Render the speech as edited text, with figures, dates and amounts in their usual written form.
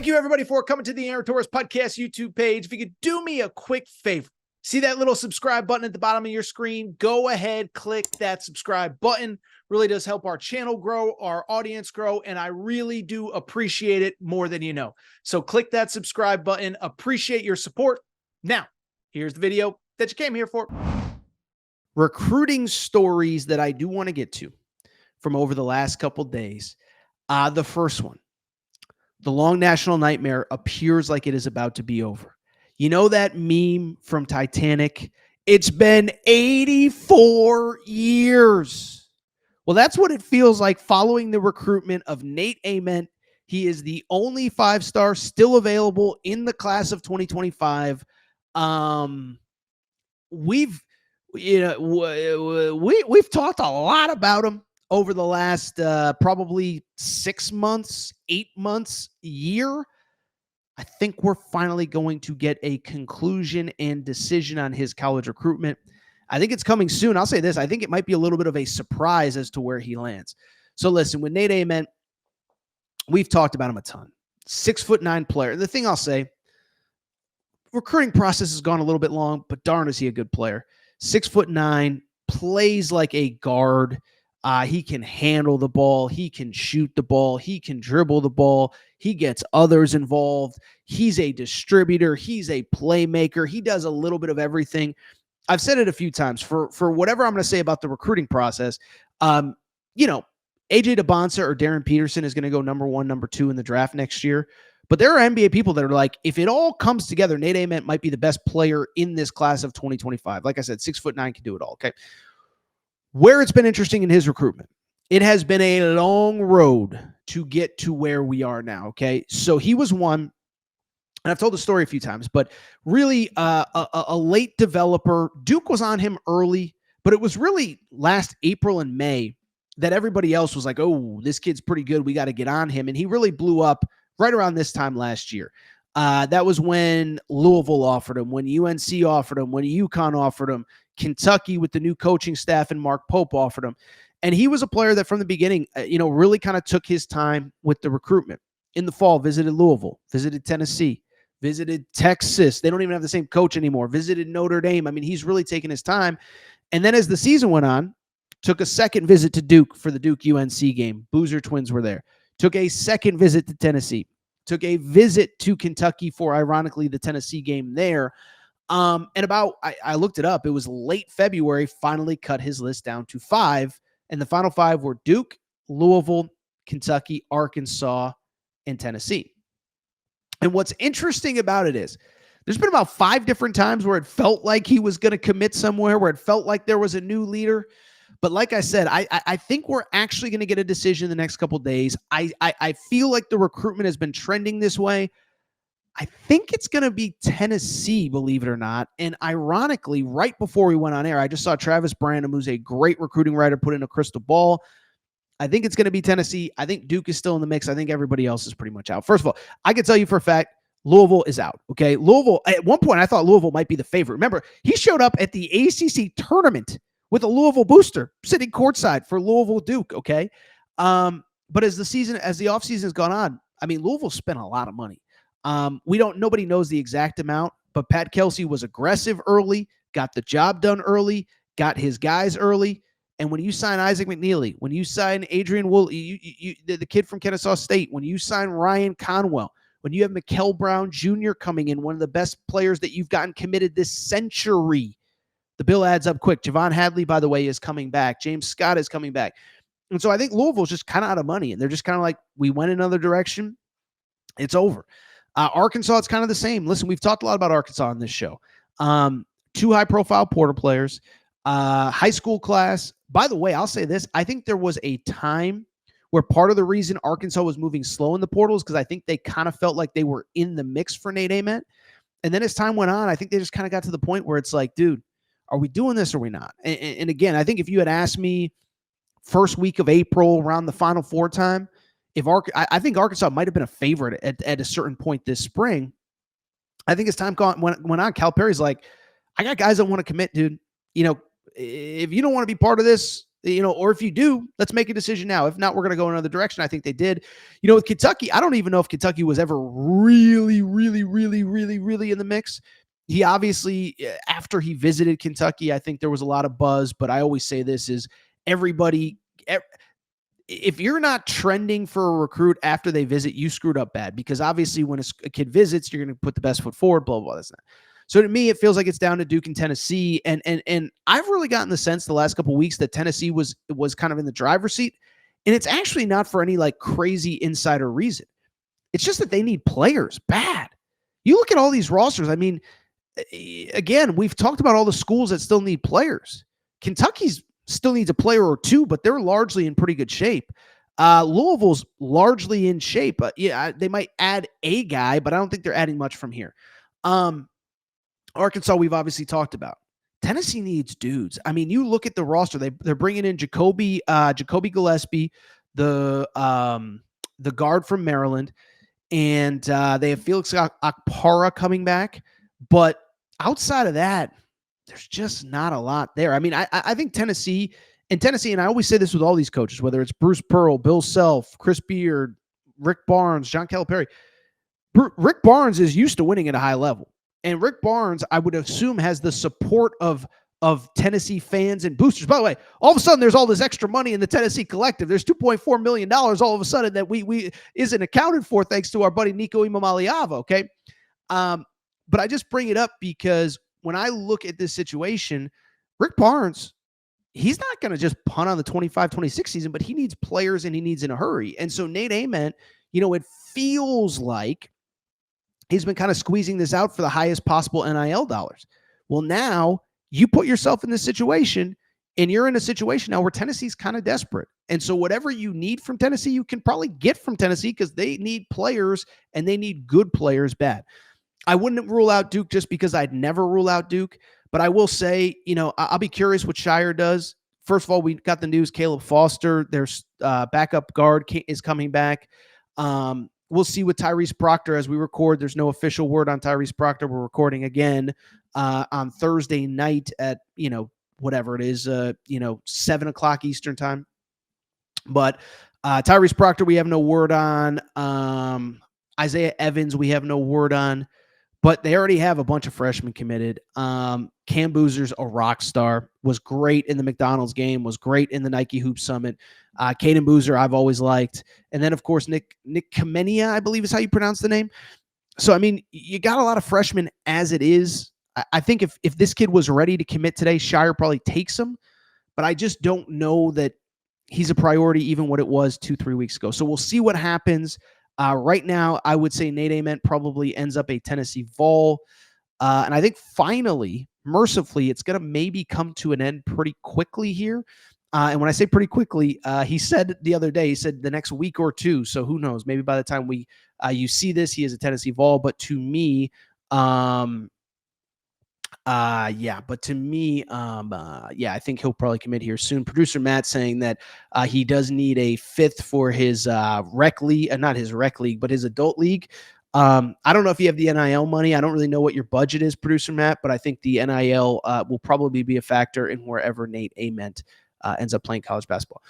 Thank you, everybody, for coming to the Aaron Torres Podcast YouTube page. If you could do me a quick favor, see that little subscribe button at the bottom of your screen? Go ahead, click that subscribe button. Really does help our channel grow, our audience grow, and I really do appreciate it more than you know. So click that subscribe button. Appreciate your support. Now, here's the video that you came here for. Recruiting stories that I do want to get to from over the last couple days. The first one. The long national nightmare appears like it is about to be over. You know that meme from Titanic? It's been 84 years. Well, that's what it feels like following the recruitment of Nate Ament. He is the only five-star still available in the class of 2025. We've talked a lot about him over the last probably 6 months, 8 months, year. I think we're finally going to get a conclusion and decision on his college recruitment. I think it's coming soon. I'll say this. I think it might be a little bit of a surprise as to where he lands. So listen, with Nate Ament, we've talked about him a ton. 6'9" player. The thing I'll say, recruiting process has gone a little bit long, but darn is he a good player. 6'9", plays like a guard. He can handle the ball. He can shoot the ball. He can dribble the ball. He gets others involved. He's a distributor. He's a playmaker. He does a little bit of everything. I've said it a few times. For whatever I'm going to say about the recruiting process, AJ DeBonsa or Darren Peterson is going to go number 1, number 2 in the draft next year. But there are NBA people that are like, if it all comes together, Nate Ament might be the best player in this class of 2025. Like I said, 6'9" can do it all. Okay. Where it's been interesting in his recruitment, it has been a long road to get to where we are now, okay? So he was one, and I've told the story a few times, but really a late developer. Duke was on him early, but it was really last April and May that everybody else was like, oh, this kid's pretty good. We got to get on him. And he really blew up right around this time last year. That was when Louisville offered him, when UNC offered him, when UConn offered him, Kentucky with the new coaching staff and Mark Pope offered him. And he was a player that from the beginning, really kind of took his time with the recruitment. In the fall, visited Louisville, visited Tennessee, visited Texas. They don't even have the same coach anymore. Visited Notre Dame. I mean, he's really taken his time. And then as the season went on, took a second visit to Duke for the Duke-UNC game. Boozer twins were there. Took a second visit to Tennessee. Took a visit to Kentucky for, ironically, the Tennessee game there. And I looked it up. It was late February, finally cut his list down to 5. And the final 5 were Duke, Louisville, Kentucky, Arkansas, and Tennessee. And what's interesting about it is there's been about 5 different times where it felt like he was going to commit somewhere, where it felt like there was a new leader. But like I said, I think we're actually going to get a decision in the next couple of days. I feel like the recruitment has been trending this way. I think it's going to be Tennessee, believe it or not. And ironically, right before we went on air, I just saw Travis Branham, who's a great recruiting writer, put in a crystal ball. I think it's going to be Tennessee. I think Duke is still in the mix. I think everybody else is pretty much out. First of all, I can tell you for a fact, Louisville is out. Okay. Louisville, at one point, I thought Louisville might be the favorite. Remember, he showed up at the ACC tournament with a Louisville booster sitting courtside for Louisville Duke. Okay. But as the offseason has gone on, I mean, Louisville spent a lot of money. Nobody knows the exact amount, but Pat Kelsey was aggressive early, got the job done early, got his guys early. And when you sign Isaac McNeely, when you sign Adrian Wool, the kid from Kennesaw State, when you sign Ryan Conwell, when you have Mikkel Brown Jr. coming in, one of the best players that you've gotten committed this century, the bill adds up quick. Javon Hadley, by the way, is coming back. James Scott is coming back. And so I think Louisville's just kind of out of money, and they're just kind of like, we went another direction. It's over. Arkansas, it's kind of the same. Listen, we've talked a lot about Arkansas on this show. 2 high-profile Porter players, high school class. By the way, I'll say this. I think there was a time where part of the reason Arkansas was moving slow in the portal is because I think they kind of felt like they were in the mix for Nate Ament. And then as time went on, I think they just kind of got to the point where it's like, dude, are we doing this or are we not? And again, I think if you had asked me first week of April around the Final Four time, I think Arkansas might have been a favorite at a certain point this spring. I think as time went on, Calipari's like, I got guys that want to commit, dude. If you don't want to be part of this, Or if you do, let's make a decision now. If not, we're going to go another direction. I think they did. With Kentucky, I don't even know if Kentucky was ever really, really, really, really, really in the mix. He obviously, after he visited Kentucky, I think there was a lot of buzz, but I always say this is everybody, if you're not trending for a recruit after they visit, you screwed up bad, because obviously when a kid visits, you're going to put the best foot forward, blah, blah, blah. That's not. So to me, it feels like it's down to Duke and Tennessee. And I've really gotten the sense the last couple of weeks that Tennessee was kind of in the driver's seat. And it's actually not for any like crazy insider reason. It's just that they need players bad. You look at all these rosters. I mean, again, we've talked about all the schools that still need players. Kentucky's still needs a player or two, but they're largely in pretty good shape. Louisville's largely in shape. Yeah, they might add a guy, but I don't think they're adding much from here. Arkansas, we've obviously talked about. Tennessee needs dudes. I mean, you look at the roster. They're bringing in Jacoby Gillespie, the guard from Maryland, and they have Felix Akpara coming back. But outside of that, there's just not a lot there. I mean, I think Tennessee, and I always say this with all these coaches, whether it's Bruce Pearl, Bill Self, Chris Beard, Rick Barnes, John Calipari. Rick Barnes is used to winning at a high level. And Rick Barnes, I would assume, has the support of Tennessee fans and boosters. By the way, all of a sudden, there's all this extra money in the Tennessee collective. There's $2.4 million all of a sudden that we isn't accounted for thanks to our buddy Nico Imamaliava, okay? But I just bring it up because when I look at this situation, Rick Barnes, he's not going to just punt on the 25-26 season, but he needs players and he needs in a hurry. And so Nate Ament, it feels like he's been kind of squeezing this out for the highest possible NIL dollars. Well, now you put yourself in this situation, and you're in a situation now where Tennessee's kind of desperate. And so whatever you need from Tennessee, you can probably get from Tennessee because they need players, and they need good players bad. I wouldn't rule out Duke just because I'd never rule out Duke, but I will say, I'll be curious what Shire does. First of all, we got the news, Caleb Foster, their backup guard, is coming back. We'll see with Tyrese Proctor as we record. There's no official word on Tyrese Proctor. We're recording again on Thursday night at, whatever it is, 7 o'clock Eastern time. But Tyrese Proctor, we have no word on. Isaiah Evans, we have no word on. But they already have a bunch of freshmen committed. Cam Boozer's a rock star, was great in the McDonald's game, was great in the Nike Hoop Summit. Caden Boozer, I've always liked. And then, of course, Nick Kamenia, I believe is how you pronounce the name. So, I mean, you got a lot of freshmen as it is. I think if this kid was ready to commit today, Shire probably takes him. But I just don't know that he's a priority, even what it was 2-3 weeks ago. So we'll see what happens. Right now, I would say Nate Ament probably ends up a Tennessee Vol. And I think finally, mercifully, it's going to maybe come to an end pretty quickly here. And when I say pretty quickly, he said the other day, he said the next week or two. So who knows? Maybe by the time you see this, he is a Tennessee Vol. But to me, I think he'll probably commit here soon. Producer Matt saying that he does need a fifth for his rec league, not his rec league, but his adult league. I don't know if you have the NIL money. I don't really know what your budget is, Producer Matt, but I think the NIL will probably be a factor in wherever Nate Ament ends up playing college basketball.